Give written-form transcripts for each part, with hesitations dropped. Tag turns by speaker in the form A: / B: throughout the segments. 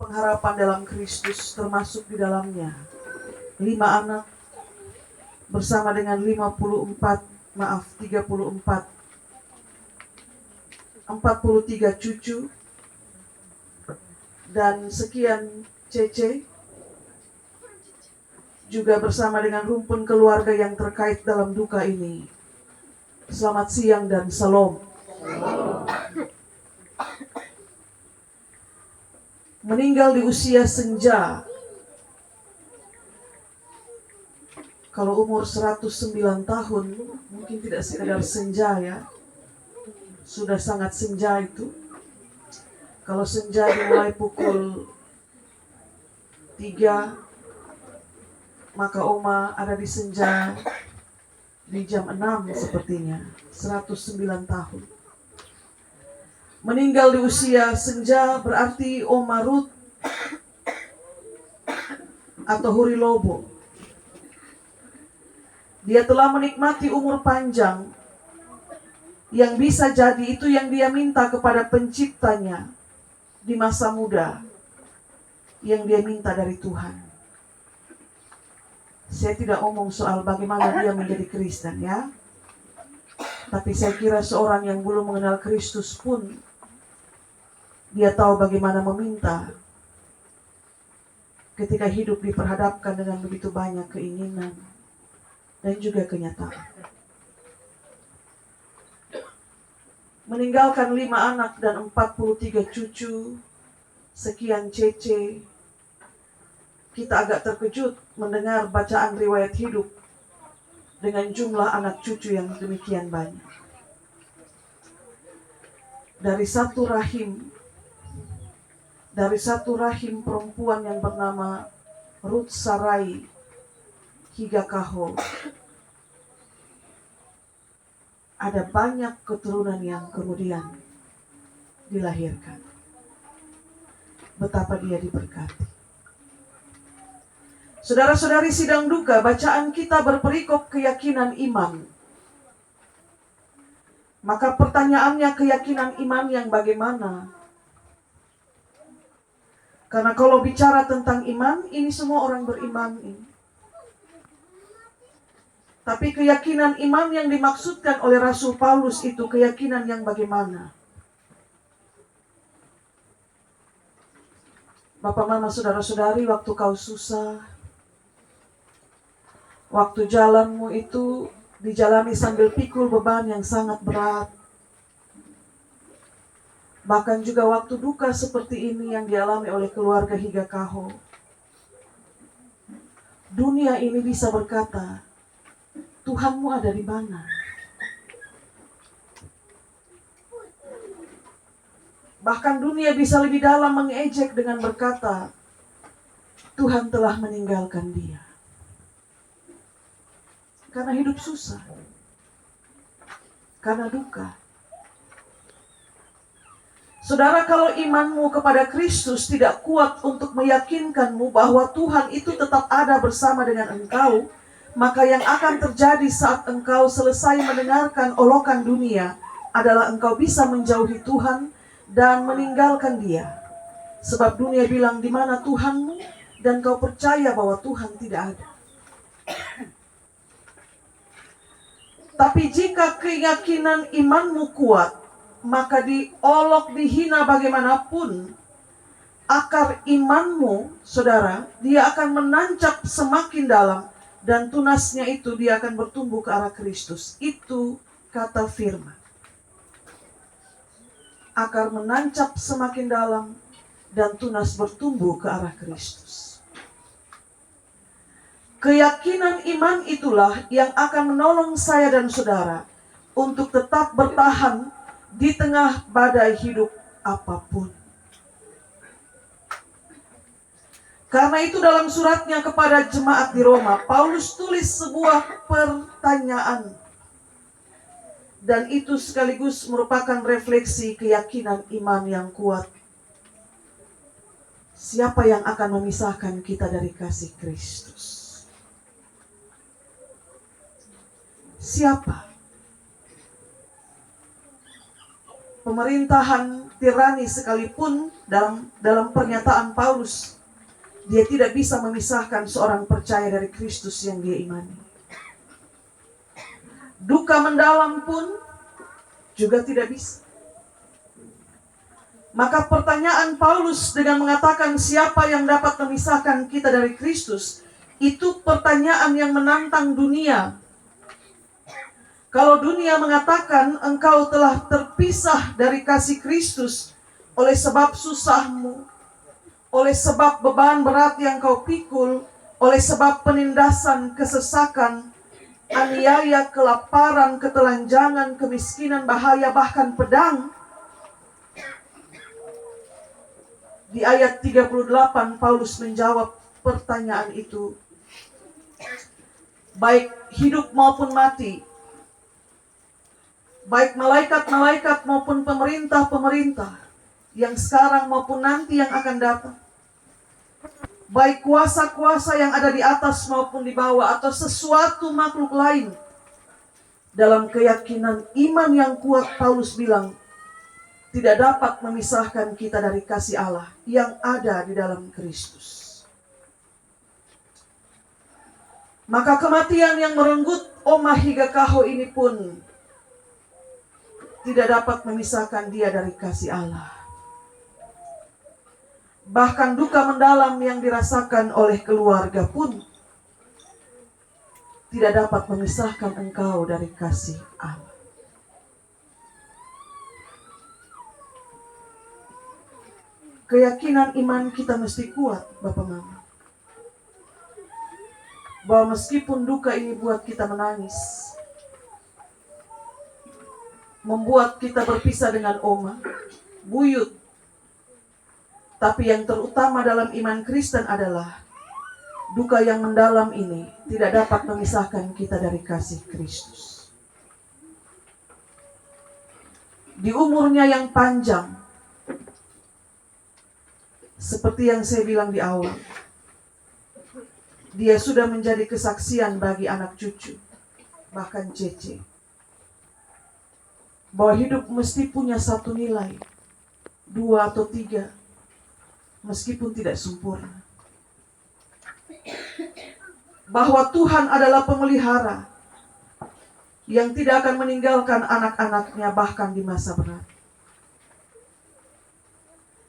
A: pengharapan dalam Kristus, termasuk di dalamnya 5 anak bersama dengan 43 cucu dan sekian cece, juga bersama dengan rumpun keluarga yang terkait dalam duka ini. Selamat siang dan salam. Meninggal di usia senja. Kalau umur 109 tahun, mungkin tidak sekedar senja ya. Sudah sangat senja itu. Kalau senja dimulai pukul 3, maka Oma ada di senja di jam 6 sepertinya. 109 tahun. Meninggal di usia senja berarti Oma Ruth atau Hurilobo. Dia telah menikmati umur panjang yang bisa jadi itu yang dia minta kepada penciptanya di masa muda, yang dia minta dari Tuhan. Saya tidak omong soal bagaimana dia menjadi Kristen ya. Tapi saya kira seorang yang belum mengenal Kristus pun dia tahu bagaimana meminta ketika hidup diperhadapkan dengan begitu banyak keinginan dan juga kenyataan. Meninggalkan 5 anak dan 43 cucu, sekian cece, kita agak terkejut mendengar bacaan riwayat hidup dengan jumlah anak cucu yang demikian banyak. Dari satu rahim perempuan yang bernama Ruth Sarai Higakaho, ada banyak keturunan yang kemudian dilahirkan. Betapa dia diberkati. Saudara-saudari, sidang duka, bacaan kita berperikop keyakinan iman. Maka pertanyaannya, keyakinan iman yang bagaimana? Karena kalau bicara tentang iman, ini semua orang beriman ini. Tapi keyakinan iman yang dimaksudkan oleh Rasul Paulus itu keyakinan yang bagaimana? Bapak, mama, saudara-saudari, waktu kau susah, waktu jalanmu itu dijalani sambil pikul beban yang sangat berat, bahkan juga waktu duka seperti ini yang dialami oleh keluarga Higakaho, dunia ini bisa berkata, Tuhanmu ada di mana? Bahkan dunia bisa lebih dalam mengejek dengan berkata, Tuhan telah meninggalkan dia. Karena hidup susah, karena duka. Saudara, kalau imanmu kepada Kristus tidak kuat untuk meyakinkanmu bahwa Tuhan itu tetap ada bersama dengan engkau, maka yang akan terjadi saat engkau selesai mendengarkan olokan dunia adalah engkau bisa menjauhi Tuhan dan meninggalkan dia. Sebab dunia bilang, di mana Tuhanmu? Dan kau percaya bahwa Tuhan tidak ada. Tapi jika keyakinan imanmu kuat, maka diolok, dihina bagaimanapun, akar imanmu, saudara, dia akan menancap semakin dalam, dan tunasnya itu dia akan bertumbuh ke arah Kristus. Itu kata firman. Akar menancap semakin dalam, dan tunas bertumbuh ke arah Kristus. Keyakinan iman itulah yang akan menolong saya dan saudara untuk tetap bertahan di tengah badai hidup apapun. Karena itu dalam suratnya kepada jemaat di Roma, Paulus tulis sebuah pertanyaan. Dan itu sekaligus merupakan refleksi keyakinan iman yang kuat. Siapa yang akan memisahkan kita dari kasih Kristus? Siapa? pemerintahan tirani sekalipun, dalam pernyataan Paulus, dia tidak bisa memisahkan seorang percaya dari Kristus yang dia imani. Duka mendalam pun juga tidak bisa. Maka pertanyaan Paulus dengan mengatakan siapa yang dapat memisahkan kita dari Kristus, itu pertanyaan yang menantang dunia. Kalau dunia mengatakan engkau telah terpisah dari kasih Kristus oleh sebab susahmu, oleh sebab beban berat yang kau pikul, oleh sebab penindasan, kesesakan, aniaya, kelaparan, ketelanjangan, kemiskinan, bahaya, bahkan pedang. Di ayat 38 Paulus menjawab pertanyaan itu. Baik hidup maupun mati, baik malaikat-malaikat maupun pemerintah-pemerintah yang sekarang maupun nanti yang akan datang, baik kuasa-kuasa yang ada di atas maupun di bawah, atau sesuatu makhluk lain, dalam keyakinan iman yang kuat, Paulus bilang, tidak dapat memisahkan kita dari kasih Allah yang ada di dalam Kristus. Maka kematian yang merenggut Oma Higakaho ini pun tidak dapat memisahkan dia dari kasih Allah. Bahkan duka mendalam yang dirasakan oleh keluarga pun tidak dapat memisahkan engkau dari kasih Allah. Keyakinan iman kita mesti kuat, Bapak Mama. Bahwa meskipun duka ini buat kita menangis, membuat kita berpisah dengan Oma, buyut, tapi yang terutama dalam iman Kristen adalah duka yang mendalam ini tidak dapat memisahkan kita dari kasih Kristus. Di umurnya yang panjang, seperti yang saya bilang di awal, dia sudah menjadi kesaksian bagi anak cucu, bahkan Cece, bahwa hidup mesti punya satu nilai, 2 atau 3, meskipun tidak sempurna. Bahwa Tuhan adalah pemelihara yang tidak akan meninggalkan anak-anaknya bahkan di masa berat.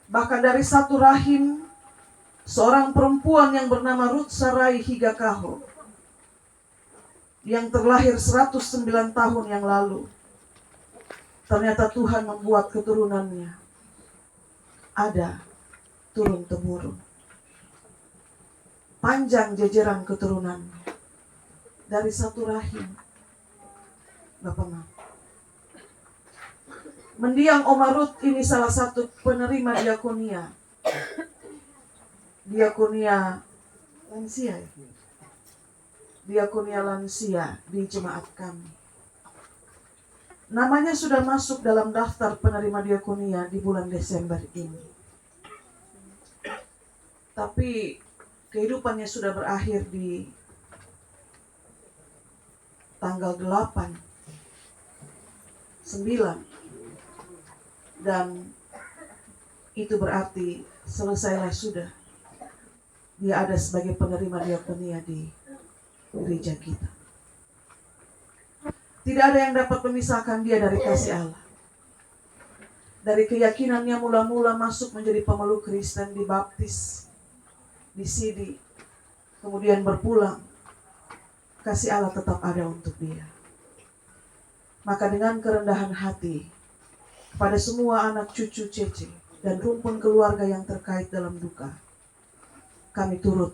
A: Bahkan dari satu rahim, seorang perempuan yang bernama Ruth Sarai Higakaho, yang terlahir 109 tahun yang lalu, ternyata Tuhan membuat keturunannya ada turun-temurun. Panjang jajaran keturunannya dari satu rahim, Bapak Mama. Mendiang Oma Ruth ini salah satu penerima diakonia. Diakonia lansia. Diakonia lansia di jemaat kami. Namanya sudah masuk dalam daftar penerima diakonia di bulan Desember ini. Tapi kehidupannya sudah berakhir di tanggal 8, 9. Dan itu berarti selesailah sudah dia ada sebagai penerima diakonia di gereja kita. Tidak ada yang dapat memisahkan dia dari kasih Allah. Dari keyakinannya mula-mula masuk menjadi pemeluk Kristen, dibaptis, disidi, kemudian berpulang, kasih Allah tetap ada untuk dia. Maka dengan kerendahan hati, pada semua anak cucu Cece dan rumpun keluarga yang terkait dalam duka, kami turut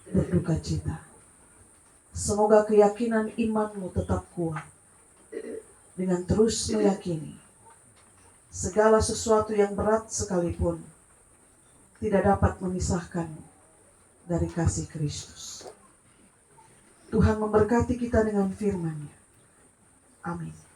A: berduka cita. Semoga keyakinan imanmu tetap kuat dengan terus meyakini segala sesuatu yang berat sekalipun tidak dapat memisahkan dari kasih Kristus. Tuhan memberkati kita dengan firman-Nya. Amin.